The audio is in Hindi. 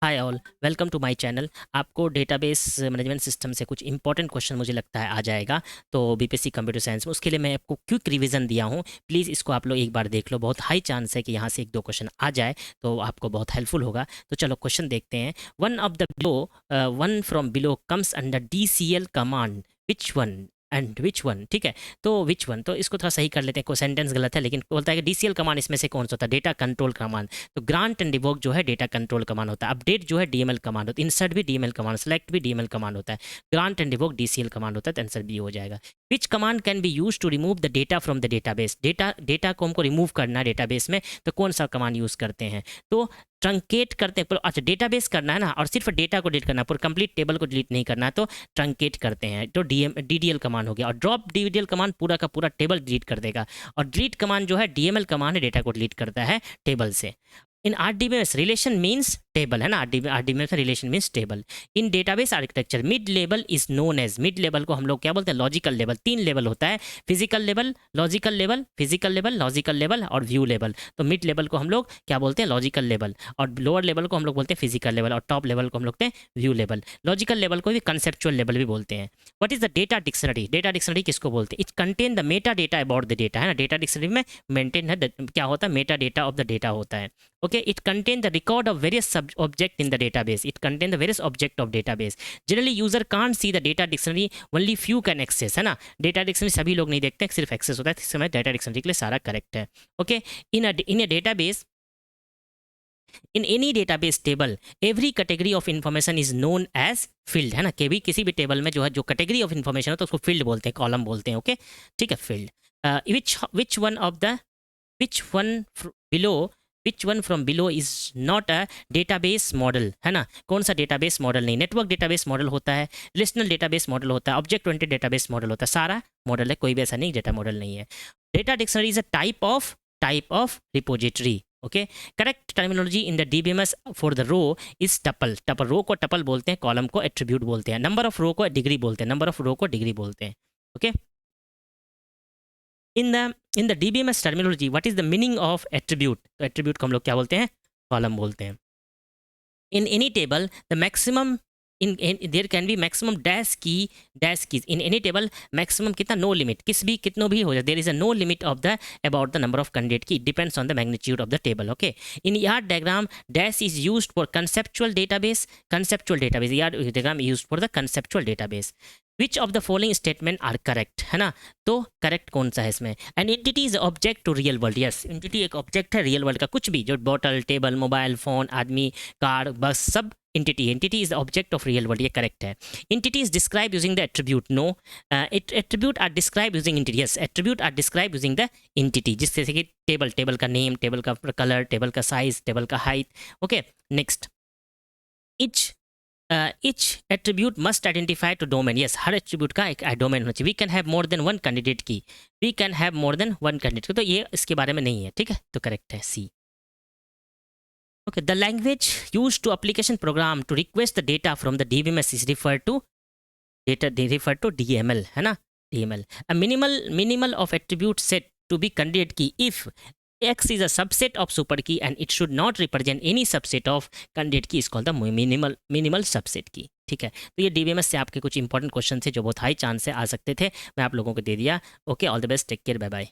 Hi all, welcome to my channel. आपको डेटाबेस मैनेजमेंट सिस्टम से कुछ इंपॉर्टेंट क्वेश्चन मुझे लगता है आ जाएगा, तो बीपीएससी कंप्यूटर साइंस में उसके लिए मैं आपको क्विक रिवीजन दिया हूँ। प्लीज़ इसको आप लोग एक बार देख लो, बहुत हाई चांस है कि यहाँ से एक दो क्वेश्चन आ जाए, तो आपको बहुत हेल्पफुल होगा। तो चलो क्वेश्चन देखते हैं। One from below comes under DCL command, which one and which one. ठीक है, तो विच वन, तो इसको थोड़ा सही कर लेते हैं, कोई सेंटेंस गलत है, लेकिन बोलता है कि DCL कमांड इसमें से कौन सा होता है, डेटा कंट्रोल कमांड। तो ग्रांट एंड रिवोक जो है डेटा कंट्रोल कमांड होता है, अपडेट जो है DML कमांड होता है, इंसर्ट भी DML कमांड, सेलेक्ट भी DML कमांड होता है, grant and revoke DCL command होता है, तो आंसर बी हो जाएगा। Which command can be use to remove the data from the database. Data को हमको रिमूव करना है डेटाबेस में, तो कौन सा कमांड यूज करते हैं, तो ट्रंकेट करते हैं। अच्छा, डेटाबेस करना है ना, और सिर्फ डेटा को डिलीट करना है, पूरा कंप्लीट टेबल को डिलीट नहीं करना है, तो ट्रंकेट करते हैं, तो DDL कमांड हो गया। और ड्रॉप DDL कमांड पूरा का पूरा टेबल डिलीट कर देगा। और डिलीट कमांड जो है DML कमांड है, डेटा को डिलीट करता है टेबल से। In RDBMS relation means table है ना, RDBMS relation means table. In database architecture mid level is known as, mid level को हम लोग क्या बोलते हैं, लॉजिकल लेवल। 3 लेवल होता है, physical level, logical level, physical level, logical level और व्यू लेवल। तो मिड लेवल को हम लोग क्या बोलते हैं, लॉजिकल लेवल, और लोअर लेवल को हम लोग बोलते हैं फिजिकल लेवल, और टॉप लेवल को हम लोग बोलते हैं व्यू लेवल। लॉजिकल लेवल को भी कंसेप्चुअल लेवल भी बोलते हैं। What is the data dictionary, data dictionary किसको बोलते हैं, it contain the Meta data about the data, है ना। डेटा डिक्शनरी में मेंटेन है क्या होता है, Meta data of the data होता है। Okay, it contain the record of various object in the database. It contain the various object of database. Generally user can't see the data dictionary, only few can access, है ना। डेटा डिक्शनरी सभी लोग नहीं देखते, सिर्फ एक्सेस होता है, इस समय डेटा डिक्शनरी के लिए सारा करेक्ट है। Okay, in a database, in any database table, every category of information is known as field, है ना। किसी भी टेबल में जो है, जो कैटेगरी ऑफ इन्फॉर्मेशन है, तो उसको फील्ड बोलते हैं, कॉलम बोलते हैं। ओके, ठीक है, field. which one of the which one below which one from below is not a database model, है ना। कौन सा डेटाबेस मॉडल नहीं, नेटवर्क डेटाबेस मॉडल होता है, रिलेशनल डेटाबेस मॉडल होता है, ऑब्जेक्ट ओरिएंटेड डेटाबेस मॉडल होता है, सारा मॉडल है, कोई भी ऐसा नहीं डेटा मॉडल नहीं है। Data dictionary is a type of repository. Okay, correct terminology in the DBMS for the row is tuple. Row को टपल बोलते हैं, कॉलम को एट्रीब्यूट बोलते हैं, नंबर ऑफ रो को डिग्री बोलते हैं, नंबर ऑफ रो को डिग्री बोलते हैं। Okay, in the DBMS terminology what is the meaning of attribute, तो एट्रीब्यूट को हम लोग क्या बोलते हैं, कॉलम बोलते हैं। In any table the maximum there can be maximum dash keys in any table, maximum कितना, नो लिमिट, कितनों भी हो जाए, there is a no limit of the about the number of candidate key, depends on the magnitude of the table. Okay, in ER diagram dash is used for conceptual database, ER diagram used for the conceptual database. Which of the following statement are correct, है ना। तो करेक्ट कौन सा है इसमें, an entity is object to real world. Yes, entity एक ऑब्जेक्ट है रियल वर्ल्ड का, कुछ भी जो बॉटल, टेबल, मोबाइल फोन, आदमी, कार, बस, सब entity is the object of real world, ये करेक्ट है। Entity is describe using the attribute, no. Attribute are describe using entity, yes, attribute are describe using the entity, जिससे कि टेबल का नेम, टेबल का कलर, टेबल का साइज, टेबल का height. Okay, next, each attribute must identify to domain. yes, हर attribute का एक डोमेन होना चाहिए। we can have more than one candidate की, we can have more than one candidate की, तो ये इसके बारे में नहीं है, ठीक है, तो करेक्ट है C। okay, the language used to application program to request the data from the DBMS is referred to DML, है ना, DML। a minimal of attribute set to be candidate key if X is a subset of super key and it should not represent any subset of candidate key is called the minimal subset key। ठीक है, तो ये DBMS से आपके कुछ इंपॉर्टेंट क्वेश्चन थे जो बहुत हाई चांस से आ सकते थे, मैं आप लोगों को दे दिया। Okay, all the best, take care, bye bye.